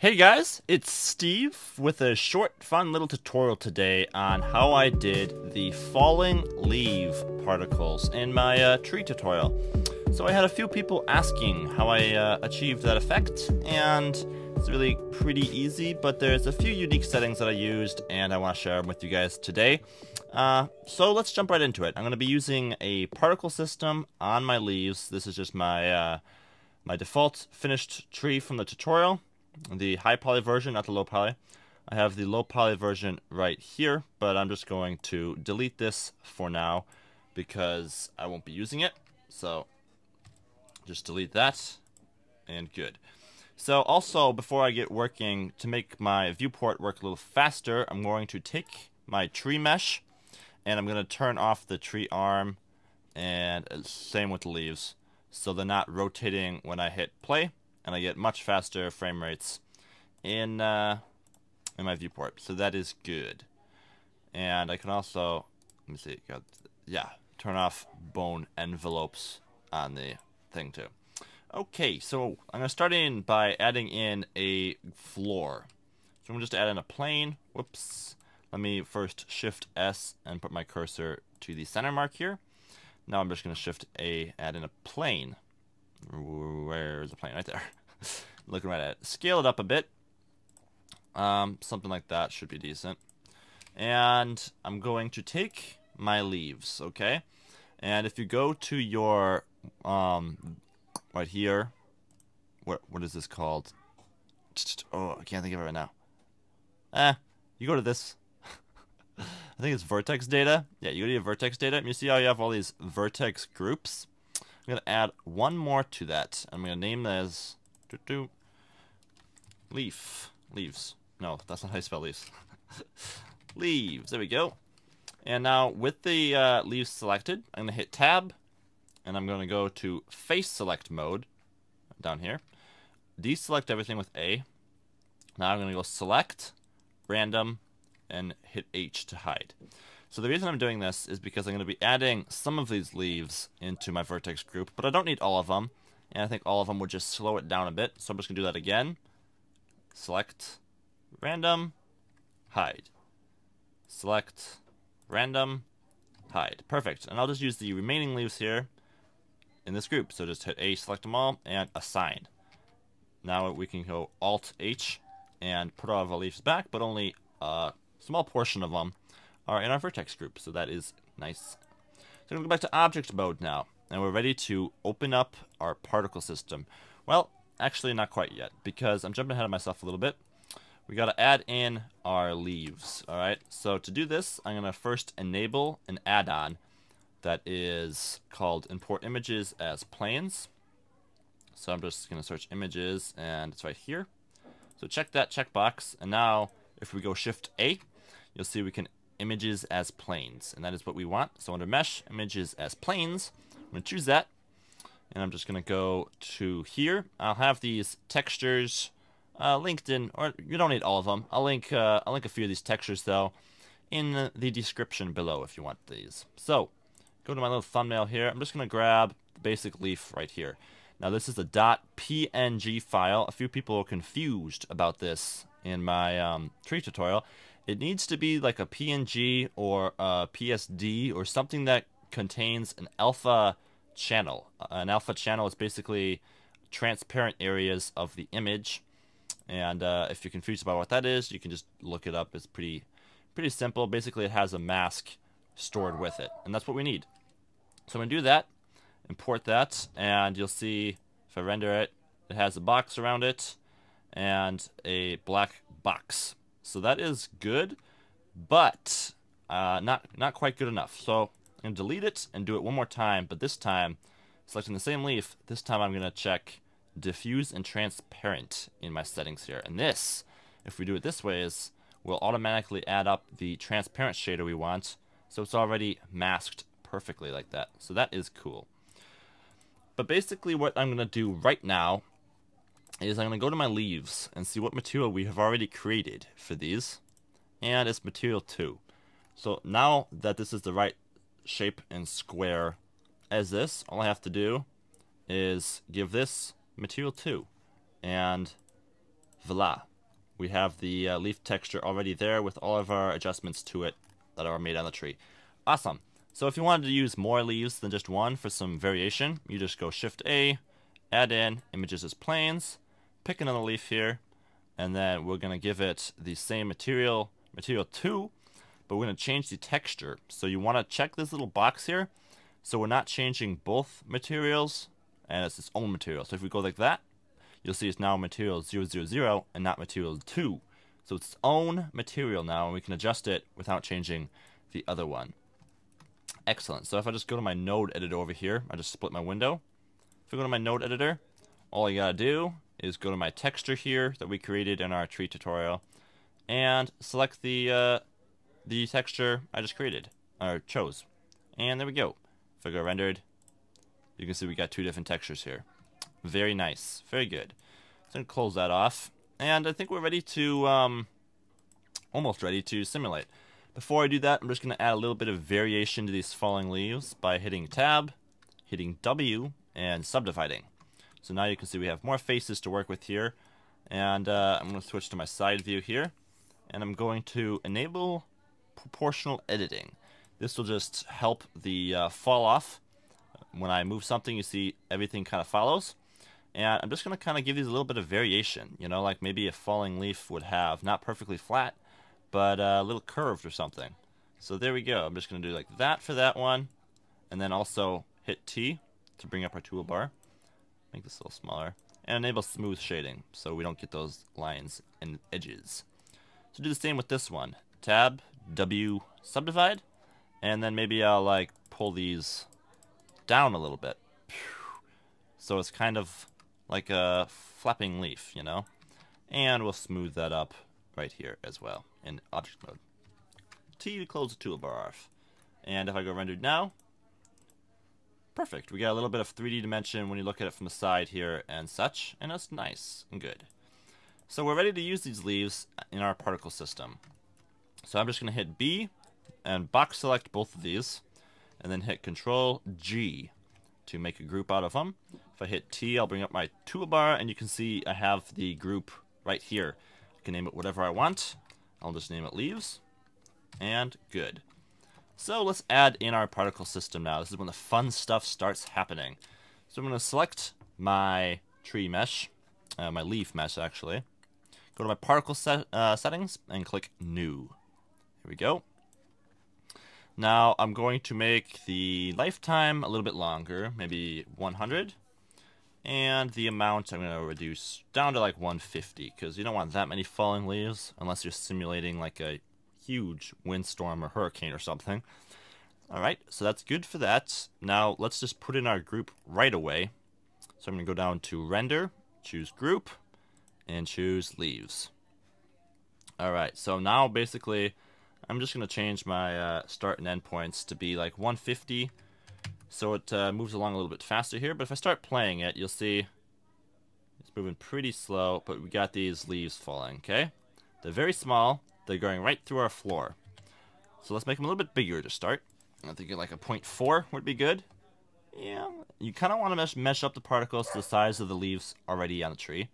Hey guys, it's Steve with a short, fun little tutorial today on how I did the falling leaf particles in my tree tutorial. So I had a few people asking how I achieved that effect, and it's really pretty easy, but there's a few unique settings that I used, and I want to share them with you guys today. So let's jump right into it. I'm going to be using a particle system on my leaves. This is just my, my default finished tree from the tutorial. The high poly version, not the low poly. I have the low poly version right here, but I'm just going to delete this for now because I won't be using it. So just delete that and good. So also, before I get working, to make my viewport work a little faster, I'm going to take my tree mesh and I'm going to turn off the tree arm, and same with the leaves, so they're not rotating when I hit play. And I get much faster frame rates in my viewport, so that is good. And I can also, let me see, turn off bone envelopes on the thing too. Okay, so I'm gonna start in by adding in a floor. So I'm gonna just add in a plane. Whoops. Let me first Shift S and put my cursor to the center mark here. Now I'm just gonna Shift A, add in a plane. Where's the plane? Right there. Looking right at it. Scale it up a bit. Something like that should be decent. And I'm going to take my leaves, okay? And if you go to your, right here, what is this called? Oh, I can't think of it right now. You go to this. I think it's Vertex Data. Yeah, you go to your Vertex Data, and you see how you have all these vertex groups? I'm going to add one more to that. I'm going to name this leaves. No, that's not how you spell leaves. Leaves. There we go. And now with the leaves selected, I'm going to hit Tab, and I'm going to go to Face Select mode down here. Deselect everything with A. Now I'm going to go Select, Random, and hit H to hide. So the reason I'm doing this is because I'm going to be adding some of these leaves into my vertex group, but I don't need all of them, and I think all of them would just slow it down a bit. So I'm just going to do that again. Select, random, hide. Select, random, hide. Perfect. And I'll just use the remaining leaves here in this group. So just hit A, select them all, and assign. Now we can go Alt-H and put all of our leaves back, but only a small portion of them are in our vertex group, so that is nice. So I'm going to go back to object mode now, and we're ready to open up our particle system. Well, actually not quite yet, because I'm jumping ahead of myself a little bit. We got to add in our leaves, alright? So to do this, I'm going to first enable an add-on that is called Import Images as Planes. So I'm just going to search images, and it's right here. So check that checkbox, and now if we go Shift A, you'll see we can images as planes, and that is what we want. So under mesh, images as planes, I'm going to choose that, and I'm just going to go to here. I'll have these textures linked in, or you don't need all of them. I'll link a few of these textures though in the description below if you want these. So go to my little thumbnail here. I'm just going to grab the basic leaf right here. Now this is a .png file. A few people are confused about this in my tree tutorial. It needs to be like a PNG or a PSD or something that contains an alpha channel. An alpha channel is basically transparent areas of the image. And if you're confused about what that is, you can just look it up. It's pretty simple. Basically, it has a mask stored with it, and that's what we need. So I'm going to do that, import that, and you'll see if I render it, it has a box around it and a black box. So that is good, but not quite good enough. So I'm going to delete it and do it one more time, but this time, selecting the same leaf, this time I'm going to check diffuse and transparent in my settings here. And this, if we do it this way, will automatically add up the transparent shader we want, so it's already masked perfectly like that. So that is cool. But basically what I'm going to do right now is I'm going to go to my leaves and see what material we have already created for these, and it's material 2. So now that this is the right shape and square as this, all I have to do is give this material 2, and voila, we have the leaf texture already there with all of our adjustments to it that are made on the tree. Awesome. So if you wanted to use more leaves than just one for some variation, you just go Shift A, add in images as planes, pick another leaf here, and then we're going to give it the same material 2, but we're going to change the texture. So you want to check this little box here, so we're not changing both materials, and it's its own material. So if we go like that, you'll see it's now material 000 and not material 2. So it's its own material now, and we can adjust it without changing the other one. Excellent. So if I just go to my node editor over here, I just split my window. If I go to my node editor, all I gotta do is go to my texture here that we created in our tree tutorial, and select the texture I just created, or chose. And there we go. If I go rendered, you can see we got 2 different textures here. Very nice. Very good. So I'm going to close that off. And I think we're ready to, almost ready to simulate. Before I do that, I'm just going to add a little bit of variation to these falling leaves by hitting Tab, hitting W, and subdividing. So now you can see we have more faces to work with here. And I'm going to switch to my side view here. And I'm going to enable proportional editing. This will just help the fall off. When I move something, you see everything kind of follows. And I'm just going to kind of give these a little bit of variation, you know, like maybe a falling leaf would have not perfectly flat, but a little curved or something. So there we go. I'm just going to do like that for that one, and then also hit T to bring up our toolbar. Make this a little smaller, and enable smooth shading so we don't get those lines and edges. So do the same with this one. Tab, W, subdivide, and then maybe I'll like pull these down a little bit. So it's kind of like a flapping leaf, you know? And we'll smooth that up right here as well in object mode. T to close the toolbar off. And if I go rendered now, perfect. We got a little bit of 3D dimension when you look at it from the side here and such, and that's nice and good. So we're ready to use these leaves in our particle system. So I'm just going to hit B and box select both of these, and then hit Control G to make a group out of them. If I hit T, I'll bring up my toolbar, and you can see I have the group right here. I can name it whatever I want. I'll just name it leaves, and good. So let's add in our particle system now. This is when the fun stuff starts happening. So I'm going to select my tree mesh, my leaf mesh actually. Go to my particle settings and click New. Here we go. Now I'm going to make the lifetime a little bit longer, maybe 100. And the amount I'm going to reduce down to like 150, because you don't want that many falling leaves unless you're simulating like a huge windstorm or hurricane or something. Alright, so that's good for that. Now let's just put in our group right away. So I'm going to go down to Render, choose Group, and choose Leaves. Alright, so now basically I'm just going to change my start and end points to be like 150, so it moves along a little bit faster here. But if I start playing it, you'll see it's moving pretty slow, but we got these leaves falling, okay? They're very small. They're going right through our floor. So let's make them a little bit bigger to start. I think like a 0.4 would be good. Yeah, you kind of want to mesh up the particles to the size of the leaves already on the tree.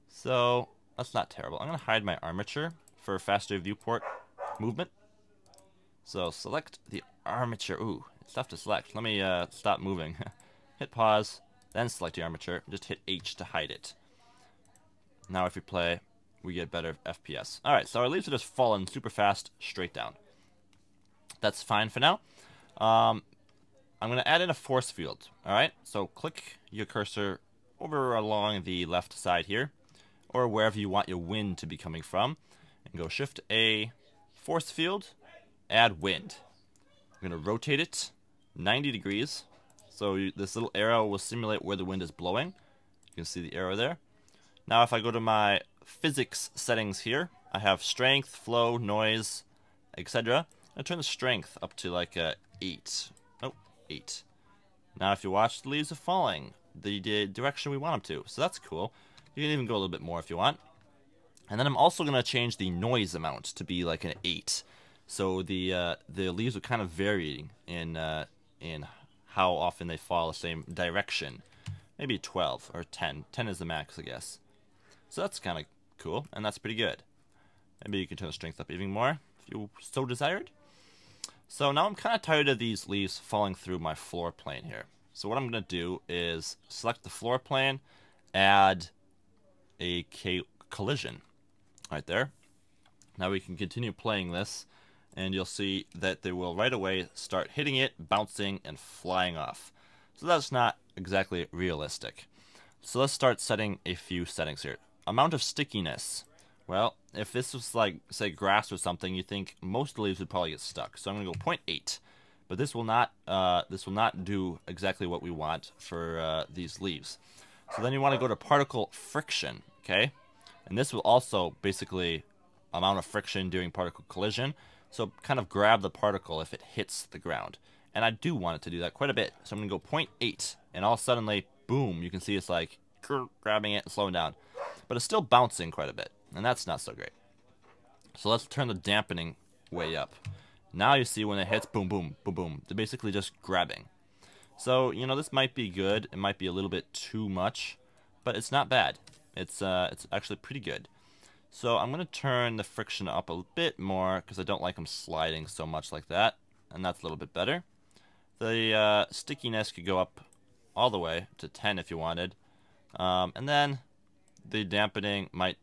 So that's not terrible. I'm going to hide my armature for faster viewport movement. So select the armature. Ooh, it's tough to select. Let me stop moving. Hit pause, then select the armature. Just hit H to hide it. Now if we play, we get better FPS. Alright, so our leaves are just falling super fast, straight down. That's fine for now. I'm going to add in a force field. Alright, so click your cursor over along the left side here, or wherever you want your wind to be coming from, and go Shift A, force field, add wind. I'm going to rotate it 90 degrees, so this little arrow will simulate where the wind is blowing. You can see the arrow there. Now if I go to my physics settings here, I have strength, flow, noise, etc. I turn the strength up to like 8. Oh, 8. Now if you watch, the leaves are falling the direction we want them to, so that's cool. You can even go a little bit more if you want. And then I'm also going to change the noise amount to be like an 8. So the leaves are kind of varying in how often they fall the same direction. Maybe 12 or 10. 10 is the max, I guess. So that's kind of cool, and that's pretty good. Maybe you can turn the strength up even more if you so desired. So now I'm kind of tired of these leaves falling through my floor plane here. So what I'm going to do is select the floor plane, add a collision right there. Now we can continue playing this, and you'll see that they will right away start hitting it, bouncing, and flying off. So that's not exactly realistic. So let's start setting a few settings here. Amount of stickiness. Well, if this was like, say, grass or something, you think most of the leaves would probably get stuck. So I'm going to go 0.8. But this will not do exactly what we want for these leaves. So then you want to go to particle friction, okay? And this will also basically amount of friction during particle collision. So kind of grab the particle if it hits the ground. And I do want it to do that quite a bit. So I'm going to go 0.8. And all suddenly, boom, you can see it's like grabbing it and slowing down. But it's still bouncing quite a bit. And that's not so great. So let's turn the dampening way up. Now you see when it hits, boom, boom, boom, boom. They're basically just grabbing. So, you know, this might be good. It might be a little bit too much. But it's not bad. It's actually pretty good. So I'm going to turn the friction up a bit more because I don't like them sliding so much like that. And that's a little bit better. The stickiness could go up all the way to 10 if you wanted. And then the dampening might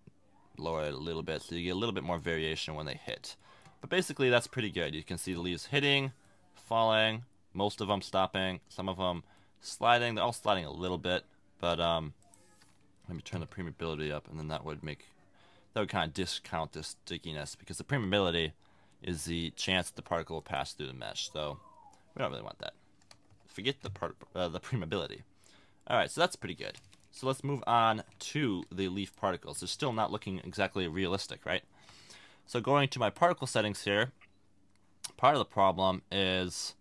lower it a little bit so you get a little bit more variation when they hit. But basically that's pretty good. You can see the leaves hitting, falling, most of them stopping, some of them sliding. They're all sliding a little bit, but let me turn the permeability up, and then that would kind of discount the stickiness, because the permeability is the chance that the particle will pass through the mesh. So we don't really want that. Forget the permeability. All right, so that's pretty good. So let's move on to the leaf particles. They're still not looking exactly realistic, right? So going to my particle settings here, part of the problem is,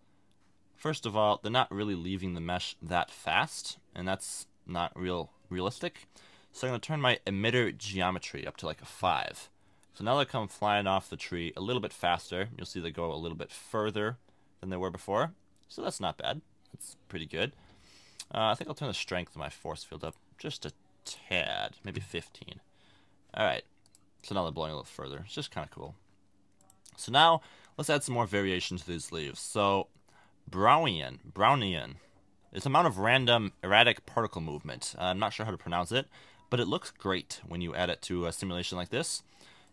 first of all, they're not really leaving the mesh that fast, and that's not realistic. So I'm going to turn my emitter geometry up to like a 5. So now they come flying off the tree a little bit faster. You'll see they go a little bit further than they were before. So that's not bad. That's pretty good. I think I'll turn the strength of my force field up just a tad, maybe 15. Alright, so now they're blowing a little further. It's just kind of cool. So now, let's add some more variation to these leaves. So, Brownian. It's amount of random erratic particle movement. I'm not sure how to pronounce it, but it looks great when you add it to a simulation like this.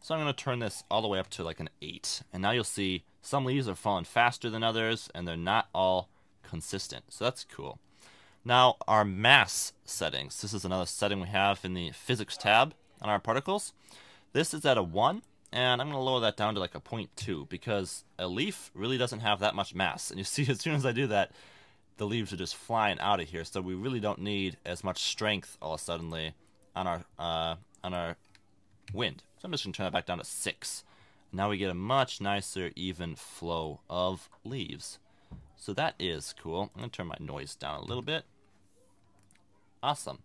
So I'm going to turn this all the way up to like an 8. And now you'll see some leaves are falling faster than others, and they're not all consistent. So that's cool. Now, our mass settings. This is another setting we have in the physics tab on our particles. This is at a 1, and I'm going to lower that down to like a 0.2, because a leaf really doesn't have that much mass. And you see, as soon as I do that, the leaves are just flying out of here. So we really don't need as much strength all of a sudden on our wind. So I'm just going to turn that back down to 6. Now we get a much nicer, even flow of leaves. So that is cool. I'm going to turn my noise down a little bit. Awesome.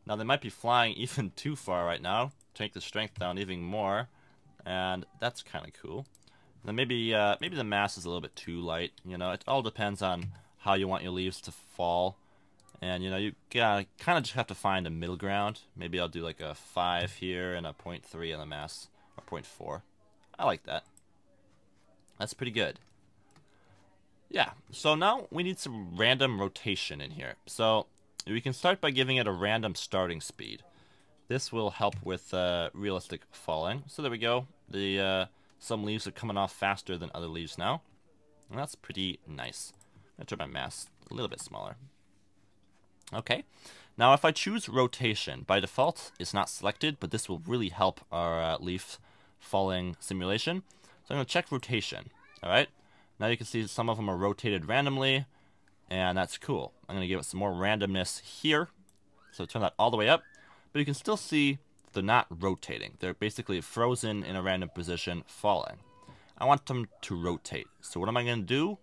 Now they might be flying even too far right now. Take the strength down even more, and that's kind of cool. And then maybe the mass is a little bit too light. You know, it all depends on how you want your leaves to fall, and you know, you kind of just have to find a middle ground. Maybe I'll do like a 5 here and a 0.3 on the mass, or 0.4. I like that. That's pretty good. Yeah. So now we need some random rotation in here. So we can start by giving it a random starting speed. This will help with realistic falling. So there we go. Some leaves are coming off faster than other leaves now. And that's pretty nice. I'm going to turn my mass a little bit smaller. Okay. Now if I choose rotation, by default it's not selected, but this will really help our leaf falling simulation. So I'm going to check rotation. Alright. Now you can see some of them are rotated randomly, and that's cool. I'm going to give it some more randomness here. So turn that all the way up. But you can still see they're not rotating. They're basically frozen in a random position, falling. I want them to rotate. So what am I going to do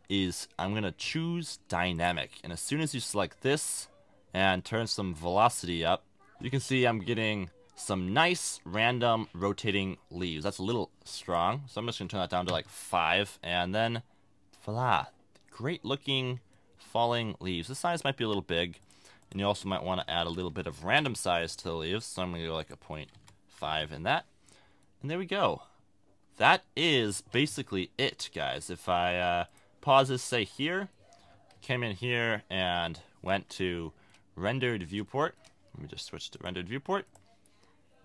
is I'm going to choose dynamic. And as soon as you select this and turn some velocity up, you can see I'm getting some nice random rotating leaves. That's a little strong. So I'm just going to turn that down to like 5. And then, voila, great looking falling leaves. The size might be a little big. And you also might want to add a little bit of random size to the leaves. So I'm going to go like a 5 in that. And there we go. That is basically it, guys. If I pause this, say here, came in here and went to rendered viewport. Let me just switch to rendered viewport.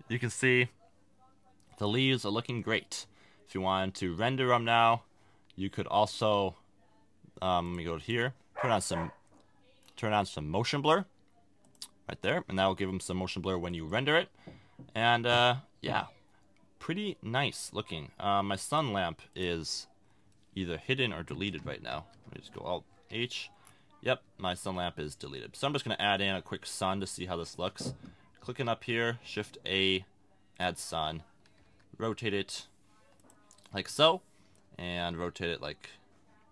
You can see the leaves are looking great. If you wanted to render them now, you could also, let me go here, turn on some motion blur right there, and that will give them some motion blur when you render it. And yeah, pretty nice looking. My sun lamp is either hidden or deleted right now. Let me just go Alt H. Yep, my sun lamp is deleted. So I'm just going to add in a quick sun to see how this looks. Clicking up here, Shift A, add sun, rotate it like so, and rotate it like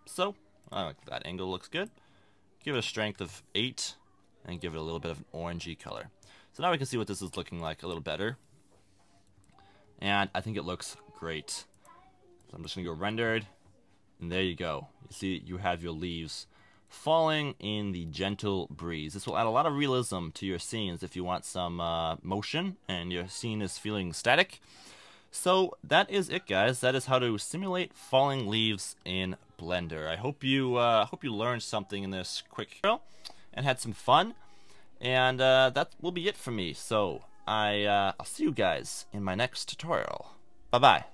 so. I like that angle, looks good. Give it a strength of 8, and give it a little bit of an orangey color. So now we can see what this is looking like a little better. And I think it looks great. So I'm just going to go rendered, and there you go. You see you have your leaves falling in the gentle breeze. This will add a lot of realism to your scenes if you want some motion and your scene is feeling static. So that is it, guys. That is how to simulate falling leaves in Blender. I hope you learned something in this quick tutorial and had some fun. And that will be it for me. So I'll see you guys in my next tutorial. Bye-bye.